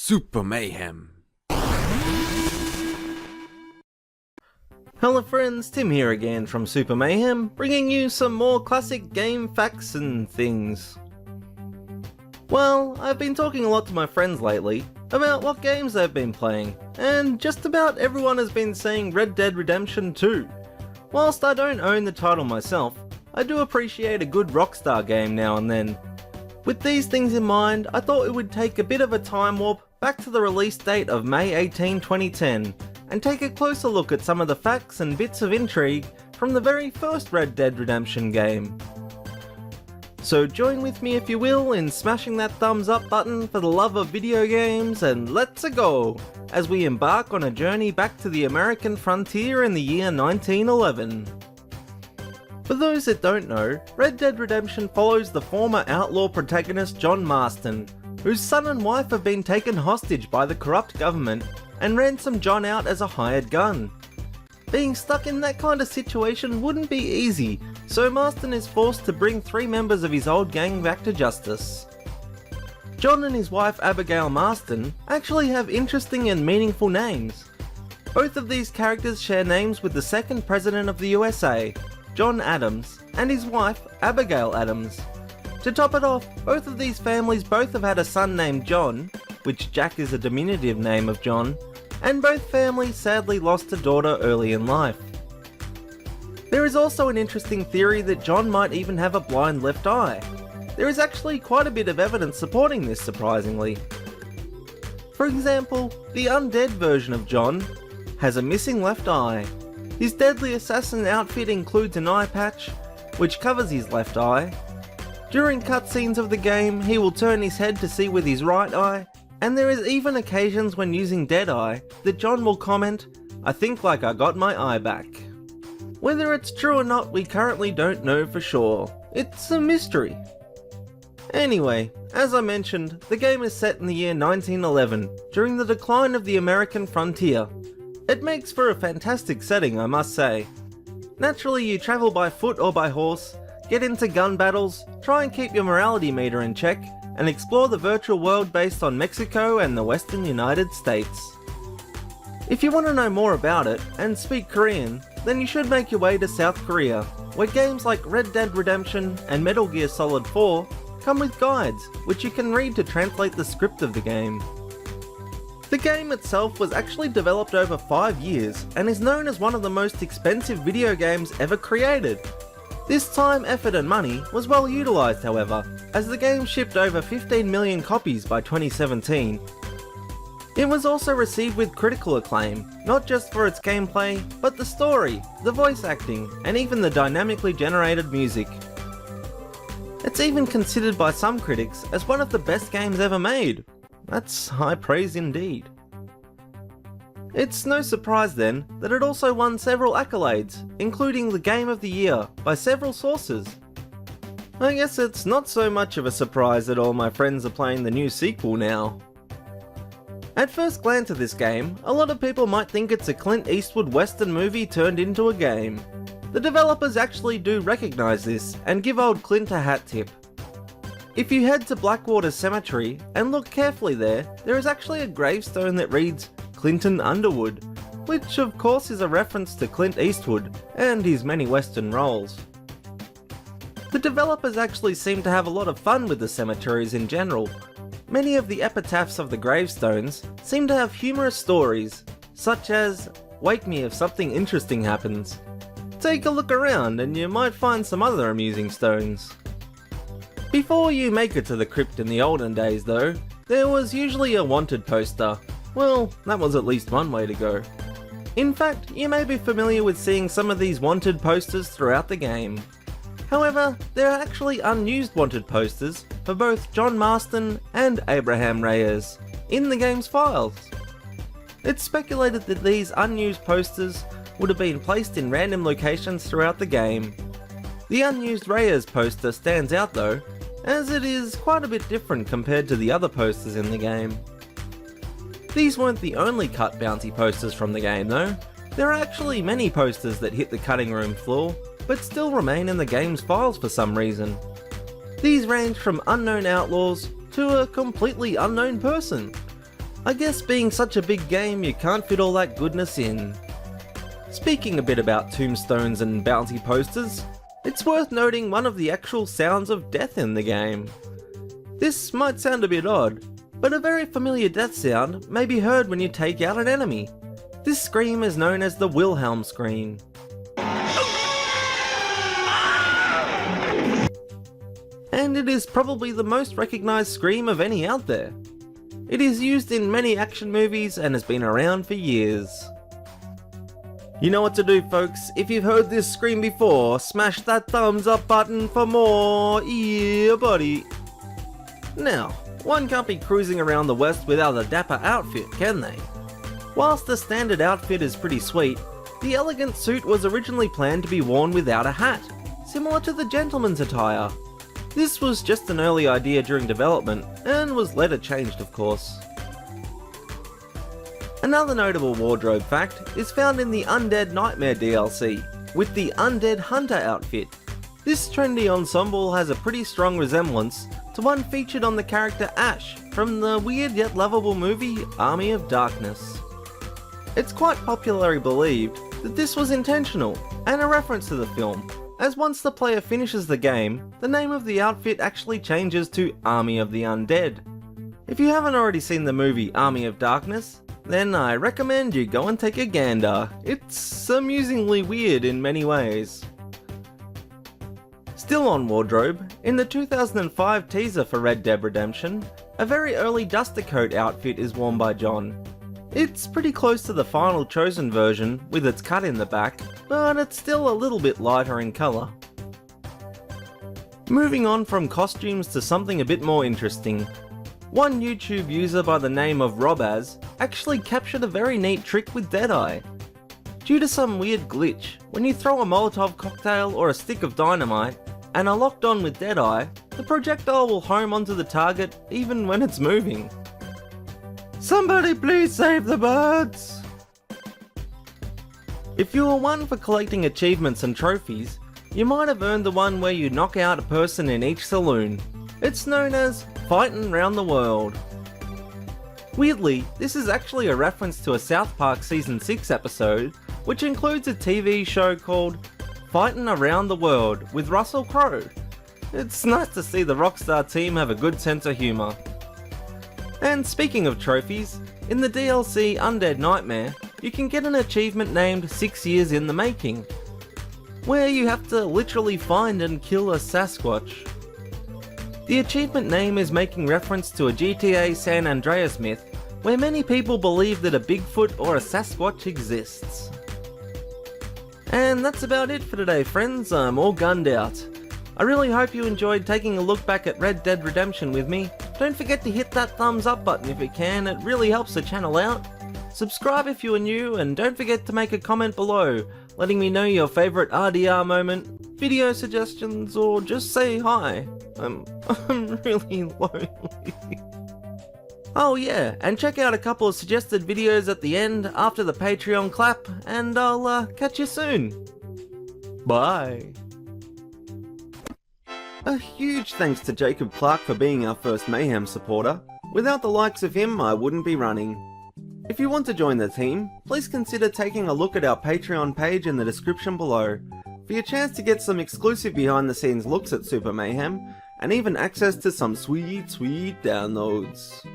Super Mayhem. Hello friends, Tim here again from Super Mayhem, bringing you some more classic game facts and things. Well, I've been talking a lot to my friends lately about what games they've been playing, and just about everyone has been saying Red Dead Redemption 2. Whilst I don't own the title myself, I do appreciate a good Rockstar game now and then. With these things in mind, I thought it would take a bit of a time warp back to the release date of May 18, 2010, and take a closer look at some of the facts and bits of intrigue from the very first Red Dead Redemption game. So join with me if you will in smashing that thumbs up button for the love of video games, and let's-a go as we embark on a journey back to the American frontier in the year 1911. For those that don't know, Red Dead Redemption follows the former outlaw protagonist John Marston, whose son and wife have been taken hostage by the corrupt government and ransom John out as a hired gun. Being stuck in that kind of situation wouldn't be easy, so Marston is forced to bring 3 members of his old gang back to justice. John and his wife Abigail Marston actually have interesting and meaningful names. Both of these characters share names with the second president of the USA, John Adams, and his wife Abigail Adams. To top it off, both of these families both have had a son named John, which Jack is a diminutive name of John, and both families sadly lost a daughter early in life. There is also an interesting theory that John might even have a blind left eye. There is actually quite a bit of evidence supporting this, surprisingly. For example, the undead version of John has a missing left eye. His deadly assassin outfit includes an eye patch, which covers his left eye. During cutscenes of the game, he will turn his head to see with his right eye, and there is even occasions when using Deadeye that John will comment, "I think like I got my eye back." Whether it's true or not, we currently don't know for sure. It's a mystery. Anyway, as I mentioned, the game is set in the year 1911, during the decline of the American frontier. It makes for a fantastic setting, I must say. Naturally, you travel by foot or by horse, get into gun battles, try and keep your morality meter in check, and explore the virtual world based on Mexico and the Western United States. If you want to know more about it, and speak Korean, then you should make your way to South Korea, where games like Red Dead Redemption and Metal Gear Solid 4 come with guides, which you can read to translate the script of the game. The game itself was actually developed over 5 years, and is known as one of the most expensive video games ever created. This time, effort and money was well utilised, however, as the game shipped over 15 million copies by 2017. It was also received with critical acclaim, not just for its gameplay, but the story, the voice acting, and even the dynamically generated music. It's even considered by some critics as one of the best games ever made. That's high praise indeed. It's no surprise then that it also won several accolades, including the Game of the Year by several sources. I guess it's not so much of a surprise that all my friends are playing the new sequel now. At first glance at this game, a lot of people might think it's a Clint Eastwood western movie turned into a game. The developers actually do recognise this and give old Clint a hat tip. If you head to Blackwater Cemetery and look carefully there is actually a gravestone that reads Clinton Underwood, which of course is a reference to Clint Eastwood and his many western roles. The developers actually seem to have a lot of fun with the cemeteries in general. Many of the epitaphs of the gravestones seem to have humorous stories, such as, "Wake me if something interesting happens." Take a look around and you might find some other amusing stones. Before you make it to the crypt in the olden days though, there was usually a wanted poster. Well, that was at least one way to go. In fact, you may be familiar with seeing some of these wanted posters throughout the game. However, there are actually unused wanted posters for both John Marston and Abraham Reyes in the game's files. It's speculated that these unused posters would have been placed in random locations throughout the game. The unused Reyes poster stands out though, as it is quite a bit different compared to the other posters in the game. These weren't the only cut bounty posters from the game though. There are actually many posters that hit the cutting room floor, but still remain in the game's files for some reason. These range from unknown outlaws to a completely unknown person. I guess being such a big game, you can't fit all that goodness in. Speaking a bit about tombstones and bounty posters, it's worth noting one of the actual sounds of death in the game. This might sound a bit odd, but a very familiar death sound may be heard when you take out an enemy. This scream is known as the Wilhelm scream. And it is probably the most recognised scream of any out there. It is used in many action movies and has been around for years. You know what to do, folks. If you've heard this scream before, smash that thumbs up button for more. Yeah, buddy. Now, one can't be cruising around the West without a dapper outfit, can they? Whilst the standard outfit is pretty sweet, the elegant suit was originally planned to be worn without a hat, similar to the gentleman's attire. This was just an early idea during development, and was later changed of course. Another notable wardrobe fact is found in the Undead Nightmare DLC, with the Undead Hunter outfit. This trendy ensemble has a pretty strong resemblance to one featured on the character Ash from the weird yet lovable movie Army of Darkness. It's quite popularly believed that this was intentional, and a reference to the film, as once the player finishes the game, the name of the outfit actually changes to Army of the Undead. If you haven't already seen the movie Army of Darkness, then I recommend you go and take a gander. It's amusingly weird in many ways. Still on wardrobe, in the 2005 teaser for Red Dead Redemption, a very early Duster Coat outfit is worn by John. It's pretty close to the final chosen version with its cut in the back, but it's still a little bit lighter in colour. Moving on from costumes to something a bit more interesting. One YouTube user by the name of Robaz actually captured a very neat trick with Deadeye. Due to some weird glitch, when you throw a Molotov cocktail or a stick of dynamite and are locked on with Deadeye, the projectile will home onto the target even when it's moving. Somebody please save the birds! If you are one for collecting achievements and trophies, you might have earned the one where you knock out a person in each saloon. It's known as Fightin' Round the World. Weirdly, this is actually a reference to a South Park Season 6 episode, which includes a TV show called Fightin' Around the World with Russell Crowe. It's nice to see the Rockstar team have a good sense of humour. And speaking of trophies, in the DLC Undead Nightmare, you can get an achievement named 6 Years in the Making, where you have to literally find and kill a Sasquatch. The achievement name is making reference to a GTA San Andreas myth, where many people believe that a Bigfoot or a Sasquatch exists. And that's about it for today, friends. I'm all gunned out. I really hope you enjoyed taking a look back at Red Dead Redemption with me. Don't forget to hit that thumbs up button if you can, it really helps the channel out. Subscribe if you are new, and don't forget to make a comment below, letting me know your favourite RDR moment, video suggestions, or just say hi. I'm really lonely. Oh yeah, and check out a couple of suggested videos at the end after the Patreon clap, and I'll catch you soon. Bye. A huge thanks to Jacob Clark for being our first Mayhem supporter. Without the likes of him, I wouldn't be running. If you want to join the team, please consider taking a look at our Patreon page in the description below, for your chance to get some exclusive behind the scenes looks at Super Mayhem, and even access to some sweet downloads.